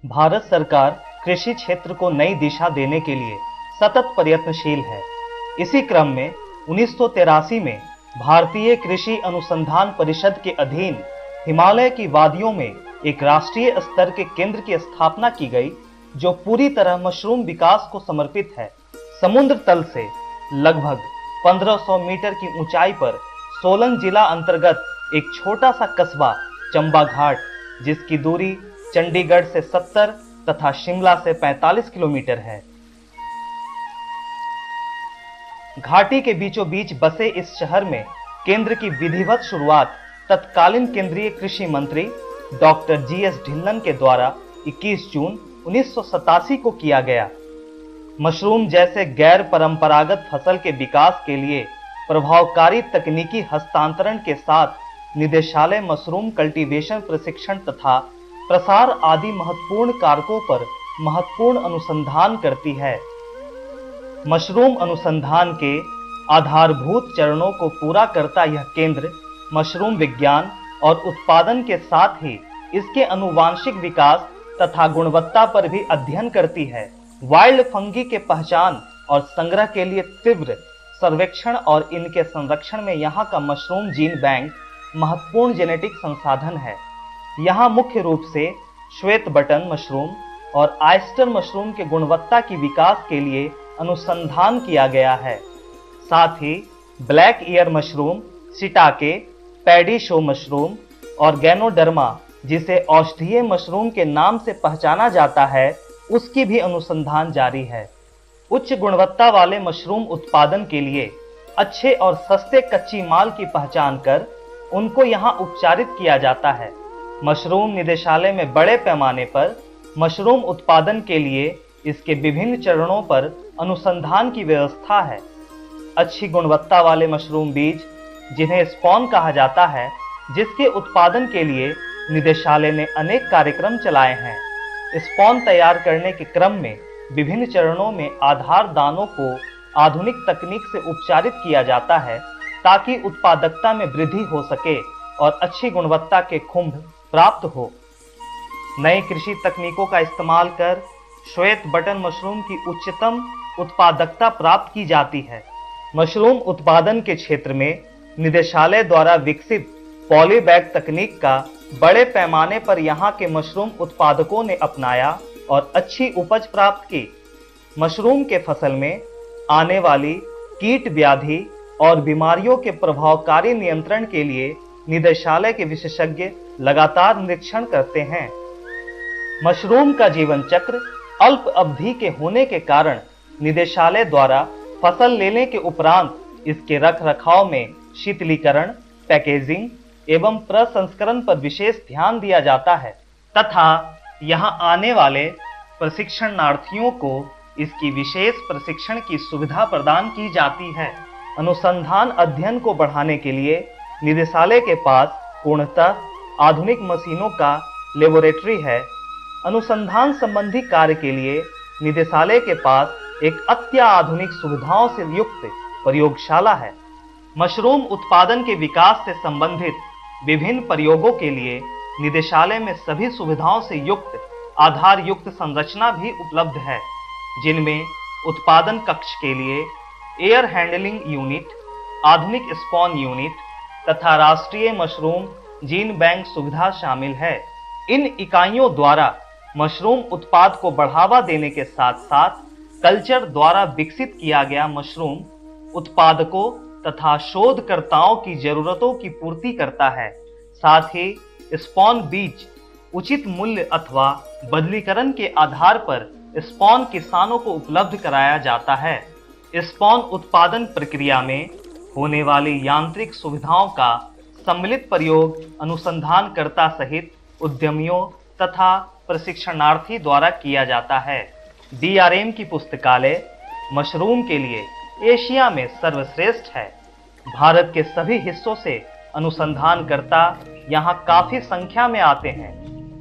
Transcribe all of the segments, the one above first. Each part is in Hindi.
भारत सरकार कृषि क्षेत्र को नई दिशा देने के लिए सतत प्रयत्नशील है। इसी क्रम में 1983 में भारतीय कृषि अनुसंधान परिषद के अधीन हिमालय की वादियों में एक राष्ट्रीय स्तर के केंद्र की स्थापना की गई, जो पूरी तरह मशरूम विकास को समर्पित है। समुद्र तल से लगभग 1500 मीटर की ऊंचाई पर सोलन जिला अंतर्गत एक छोटा सा कस्बा चंबा घाट, जिसकी दूरी चंडीगढ़ से 70 तथा शिमला से 45 किलोमीटर है। घाटी के बीचों बीच बसे इस शहर में केंद्र की विधिवत शुरुआत तत्कालीन केंद्रीय कृषि मंत्री डॉक्टर जीएस ढिल्लन के द्वारा 21 जून 1987 को किया गया। मशरूम जैसे गैर परंपरागत फसल के विकास के लिए प्रभावकारी तकनीकी हस्तांतरण के साथ निदेशालय मशरूम कल्टीवेशन प्रशिक्षण तथा प्रसार आदि महत्वपूर्ण कारकों पर महत्वपूर्ण अनुसंधान करती है। मशरूम अनुसंधान के आधारभूत चरणों को पूरा करता यह केंद्र मशरूम विज्ञान और उत्पादन के साथ ही इसके आनुवांशिक विकास तथा गुणवत्ता पर भी अध्ययन करती है। वाइल्ड फंगी के पहचान और संग्रह के लिए तीव्र सर्वेक्षण और इनके संरक्षण में यहाँ का मशरूम जीन बैंक महत्वपूर्ण जेनेटिक संसाधन है। यहाँ मुख्य रूप से श्वेत बटन मशरूम और ऑयस्टर मशरूम के गुणवत्ता की विकास के लिए अनुसंधान किया गया है। साथ ही black ear mushroom, shiitake, paddy शो मशरूम और गैनोडर्मा, जिसे औषधीय मशरूम के नाम से पहचाना जाता है, उसकी भी अनुसंधान जारी है। उच्च गुणवत्ता वाले मशरूम उत्पादन के लिए अच्छे और सस्ते कच्ची माल की पहचान कर उनको यहाँ उपचारित किया जाता है। मशरूम निदेशालय में बड़े पैमाने पर मशरूम उत्पादन के लिए इसके विभिन्न चरणों पर अनुसंधान की व्यवस्था है। अच्छी गुणवत्ता वाले मशरूम बीज, जिन्हें स्पॉन कहा जाता है, जिसके उत्पादन के लिए निदेशालय ने अनेक कार्यक्रम चलाए हैं। स्पॉन तैयार करने के क्रम में विभिन्न चरणों में आधार दानों को आधुनिक तकनीक से उपचारित किया जाता है, ताकि उत्पादकता में वृद्धि हो सके और अच्छी गुणवत्ता के खुंभ प्राप्त हो। नई कृषि तकनीकों का इस्तेमाल कर श्वेत बटन मशरूम की उच्चतम उत्पादकता प्राप्त की जाती है। मशरूम उत्पादन के क्षेत्र में निदेशालय द्वारा विकसित पॉलीबैग तकनीक का बड़े पैमाने पर यहाँ के मशरूम उत्पादकों ने अपनाया और अच्छी उपज प्राप्त की। मशरूम के फसल में आने वाली कीट व्याधि और बीमारियों के प्रभावकारी नियंत्रण के लिए निदेशालय के विशेषज्ञ लगातार निरीक्षण करते हैं। मशरूम का जीवन चक्र अल्प अवधि के होने के कारण निदेशालय द्वारा फसल लेने के उपरांत इसके रखरखाव में शीतलीकरण, पैकेजिंग एवं प्रसंस्करण पर विशेष ध्यान दिया जाता है तथा यहां आने वाले प्रशिक्षणार्थियों को इसकी विशेष प्रशिक्षण की सुविधा प्रदान की जाती है। अनुसंधान अध्ययन को बढ़ाने के लिए निदेशालय के पास पूर्णतः आधुनिक मशीनों का लेबोरेटरी है। अनुसंधान संबंधी कार्य के लिए निदेशालय के पास एक अत्याधुनिक सुविधाओं से युक्त प्रयोगशाला है। मशरूम उत्पादन के विकास से संबंधित विभिन्न प्रयोगों के लिए निदेशालय में सभी सुविधाओं से युक्त आधार युक्त संरचना भी उपलब्ध है, जिनमें उत्पादन कक्ष के लिए एयर हैंडलिंग यूनिट, आधुनिक स्पॉन यूनिट तथा राष्ट्रीय मशरूम जीन बैंक सुविधा शामिल है। इन इकाइयों द्वारा मशरूम उत्पाद को बढ़ावा देने के साथ साथ कल्चर द्वारा विकसित किया गया मशरूम उत्पादकों तथा शोधकर्ताओं की जरूरतों की पूर्ति करता है। साथ ही स्पॉन बीज उचित मूल्य अथवा बदलीकरण के आधार पर स्पॉन किसानों को उपलब्ध कराया जाता है। स्पॉन उत्पादन प्रक्रिया में होने वाली यांत्रिक सुविधाओं का सम्मिलित प्रयोग अनुसंधानकर्ता सहित उद्यमियों तथा प्रशिक्षणार्थी द्वारा किया जाता है। डीआरएम की पुस्तकालय मशरूम के लिए एशिया में सर्वश्रेष्ठ है। भारत के सभी हिस्सों से अनुसंधानकर्ता यहाँ काफी संख्या में आते हैं।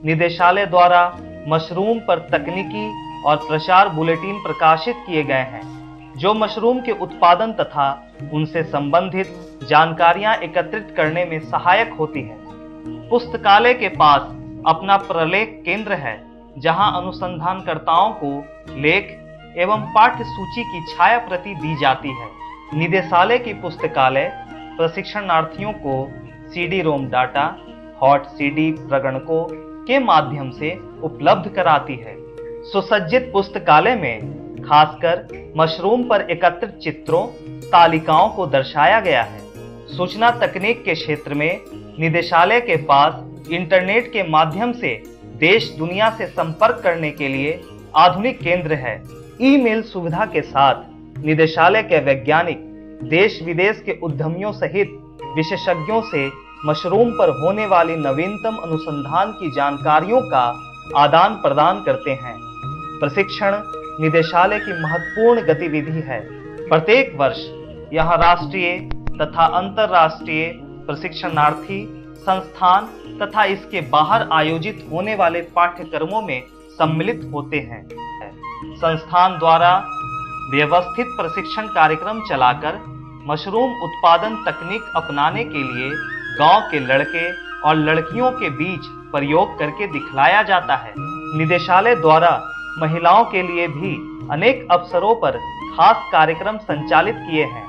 निदेशालय द्वारा मशरूम पर तकनीकी और प्रचार बुलेटिन प्रकाशित किए गए हैं, जो मशरूम के उत्पादन तथा उनसे संबंधित जानकारियां एकत्रित करने में सहायक होती है। पुस्तकालय के पास अपना प्रलेख केंद्र है, जहां अनुसंधानकर्ताओं को लेख एवं पाठ्य सूची की छाया प्रति दी जाती है। निदेशालय की पुस्तकालय प्रशिक्षणार्थियों को CD ROM data, hot CD प्रगणकों के माध्यम से उपलब्ध कराती है। सुसज्जित पुस्तकालय में खासकर मशरूम पर एकत्रित चित्रों, तालिकाओं को दर्शाया गया है। सूचना तकनीक के क्षेत्र में निदेशालय के पास इंटरनेट के माध्यम से देश दुनिया से संपर्क करने के लिए आधुनिक केंद्र है। ईमेल सुविधा के साथ निदेशालय के वैज्ञानिक देश विदेश के उद्यमियों सहित विशेषज्ञों से मशरूम पर होने वाली नवीनतम अनुसंधान की जानकारियों का आदान प्रदान करते हैं। प्रशिक्षण निदेशालय की महत्वपूर्ण गतिविधि है। प्रत्येक वर्ष यहाँ राष्ट्रीय तथा अंतर्राष्ट्रीय प्रशिक्षणार्थी संस्थान तथा इसके बाहर आयोजित होने वाले पाठ्यक्रमों में सम्मिलित होते हैं। संस्थान द्वारा व्यवस्थित प्रशिक्षण कार्यक्रम चलाकर मशरूम उत्पादन तकनीक अपनाने के लिए गांव के लड़के और लड़कियों के बीच प्रयोग करके दिखलाया जाता है। निदेशालय द्वारा महिलाओं के लिए भी अनेक अवसरों पर खास कार्यक्रम संचालित किए हैं।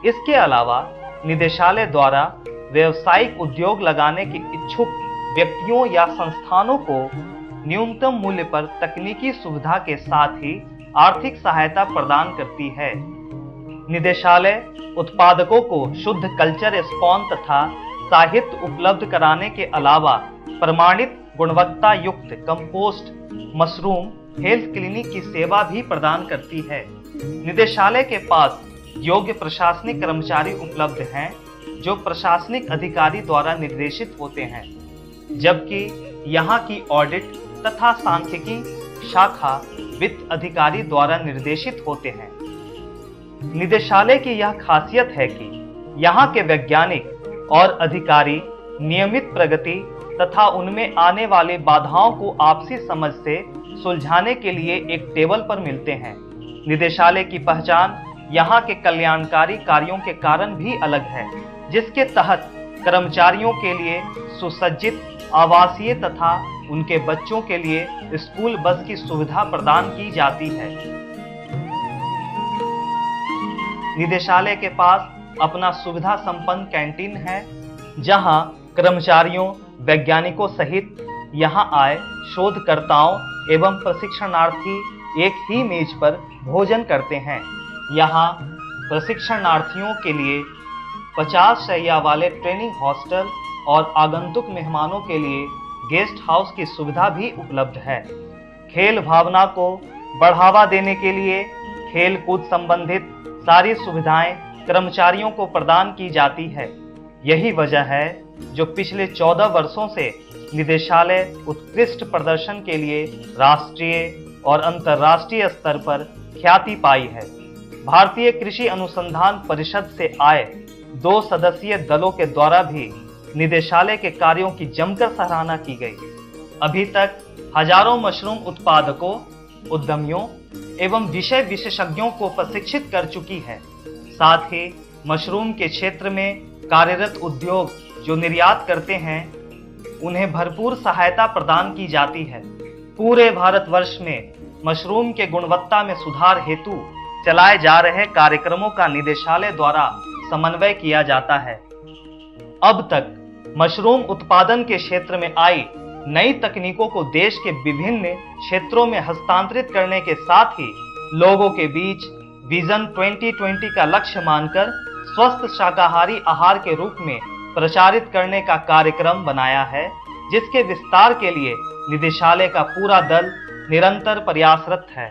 इसके अलावा निदेशालय द्वारा व्यवसायिक उद्योग लगाने के इच्छुक व्यक्तियों या संस्थानों को न्यूनतम मूल्य पर तकनीकी सुविधा के साथ ही आर्थिक सहायता प्रदान करती है। निदेशालय उत्पादकों को शुद्ध कल्चर स्पॉन तथा साहित्य उपलब्ध कराने के अलावा प्रमाणित गुणवत्ता युक्त कंपोस्ट मशरूम हेल्थ क्लिनिक की सेवा भी प्रदान करती है। निदेशालय के पास योग्य प्रशासनिक कर्मचारी उपलब्ध हैं जो प्रशासनिक अधिकारी द्वारा निर्देशित होते हैं, जबकि यहाँ की ऑडिट तथा सांख्यिकी शाखा वित्त अधिकारी द्वारा निर्देशित होते हैं। निदेशालय की यह खासियत है कि यहाँ के वैज्ञानिक और अधिकारी नियमित प्रगति तथा उनमें आने वाली बाधाओं को आपसी समझ से सुलझाने के लिए एक टेबल पर मिलते हैं। निदेशालय की पहचान यहाँ के कल्याणकारी कार्यों के कारण भी अलग है, जिसके तहत कर्मचारियों के लिए सुसज्जित आवासीय तथा उनके बच्चों के लिए स्कूल बस की सुविधा प्रदान की जाती है। निदेशालय के पास अपना सुविधा संपन्न कैंटीन है, जहां कर्मचारियों, वैज्ञानिकों सहित यहां आए शोधकर्ताओं एवं प्रशिक्षणार्थी एक ही मेज पर भोजन करते हैं। यहां प्रशिक्षणार्थियों के लिए 50 शैया वाले ट्रेनिंग हॉस्टल और आगंतुक मेहमानों के लिए गेस्ट हाउस की सुविधा भी उपलब्ध है। खेल भावना को बढ़ावा देने के लिए खेल कूद संबंधित सारी सुविधाएं कर्मचारियों को प्रदान की जाती है। यही वजह है जो पिछले 14 वर्षों से निदेशालय उत्कृष्ट प्रदर्शन के लिए राष्ट्रीय और अंतर्राष्ट्रीय स्तर पर ख्याति पाई है। भारतीय कृषि अनुसंधान परिषद से आए 2 सदस्यीय दलों के द्वारा भी निदेशालय के कार्यों की जमकर सराहना की गई। अभी तक हजारों मशरूम उत्पादकों, उद्यमियों एवं विषय विशेषज्ञों को प्रशिक्षित कर चुकी है। साथ ही मशरूम के क्षेत्र में कार्यरत उद्योग जो निर्यात करते हैं, उन्हें भरपूर सहायता प्रदान की जाती है। पूरे भारतवर्ष में मशरूम के गुणवत्ता में सुधार हेतु चलाए जा रहे कार्यक्रमों का निदेशालय द्वारा समन्वय किया जाता है। अब तक मशरूम उत्पादन के क्षेत्र में आई नई तकनीकों को देश के विभिन्न क्षेत्रों में हस्तांतरित करने के साथ ही लोगों के बीच विजन 2020 का लक्ष्य मानकर स्वस्थ शाकाहारी आहार के रूप में प्रचारित करने का कार्यक्रम बनाया है, जिसके विस्तार के लिए निदेशालय का पूरा दल निरंतर प्रयासरत है।